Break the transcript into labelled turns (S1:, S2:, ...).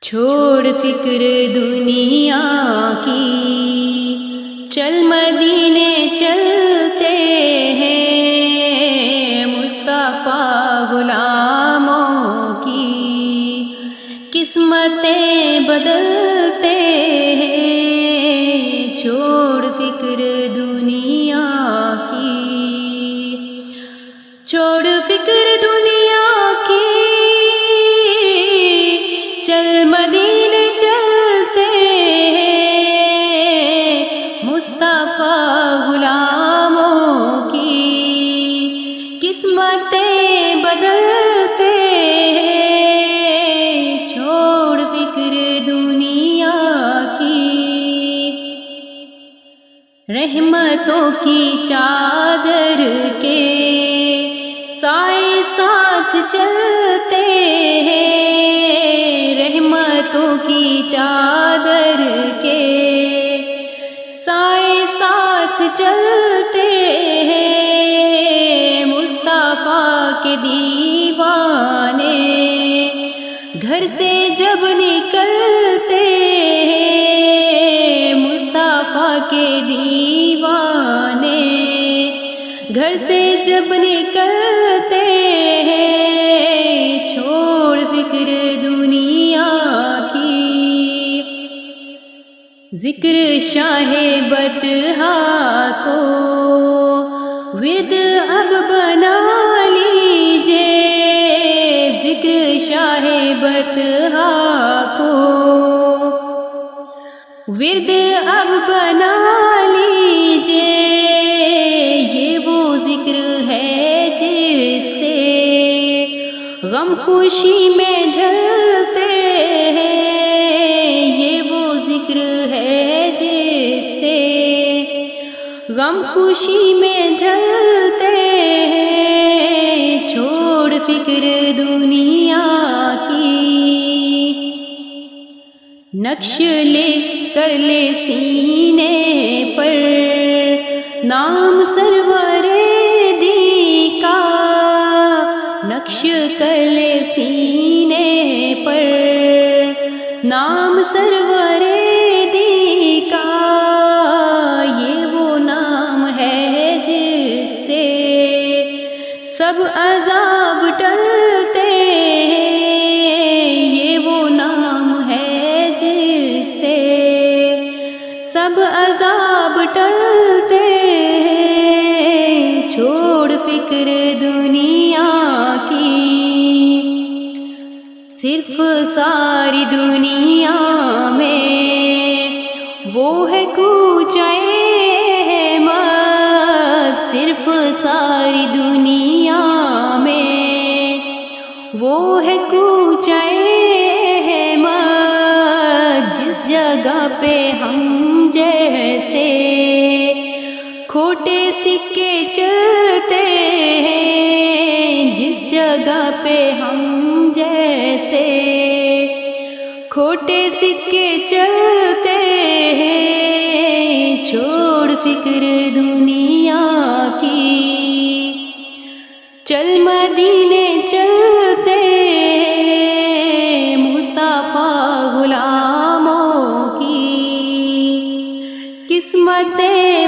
S1: چھوڑ فکر دنیا کی، چل مدینے چلتے ہیں، مصطفیٰ غلاموں کی قسمتیں بدلتے ہیں، چھوڑ فکر دنیا کی، چھوڑ فکر دنیا کی، چل مدینے چلتے ہیں، مصطفیٰ غلاموں کی قسمتیں بدلتے ہیں، چھوڑ فکر دنیا کی، رحمتوں کی چادر کے سائے ساتھ چلتے ہیں، رحمتوں کی چادر کے سائے ساتھ چلتے ہیں، مصطفیٰ کے دیوانے گھر سے جب نکلتے ہیں، مصطفیٰ کے دیوانے گھر سے جب نکلتے ہیں، چھوڑ فکر دنیا کی، ذکر شاہ بطحا کو ورد اب بنا لیجئے، ذکر شاہ بطحا کو ورد اب بنا لیجئے، یہ وہ ذکر ہے جس سے غم خوشی میں ڈھلتے ہیں، یہ وہ ذکر ہے جس سے غم خوشی میں ڈھلتے ہیں، چھوڑ فکر دنیا کی، نقش لکھ کر لے سینے پر نام سرور دی کا، نقش کر لے سینے پر نام سرور دی کا، یہ وہ نام ہے جس سے سب عذاب ٹلتے ہیں، یہ وہ نام ہے جس سے سب عذاب ٹلتے ہیں، چھوڑ فکر دنیا کی، صرف ساری دنیا میں وہ ہے کوچہ احمد، صرف ساری دنیا میں وہ ہے کوچہ احمد، جس جگہ پہ ہم جیسے کھوٹے سکے چلتے ہیں، جس جگہ پہ ہم جیسے کھوٹے سکے چلتے ہیں، چھوڑ فکر دنیا کی، چل مدینے چلتے ہیں، مصطفیٰ غلاموں کی قسمتیں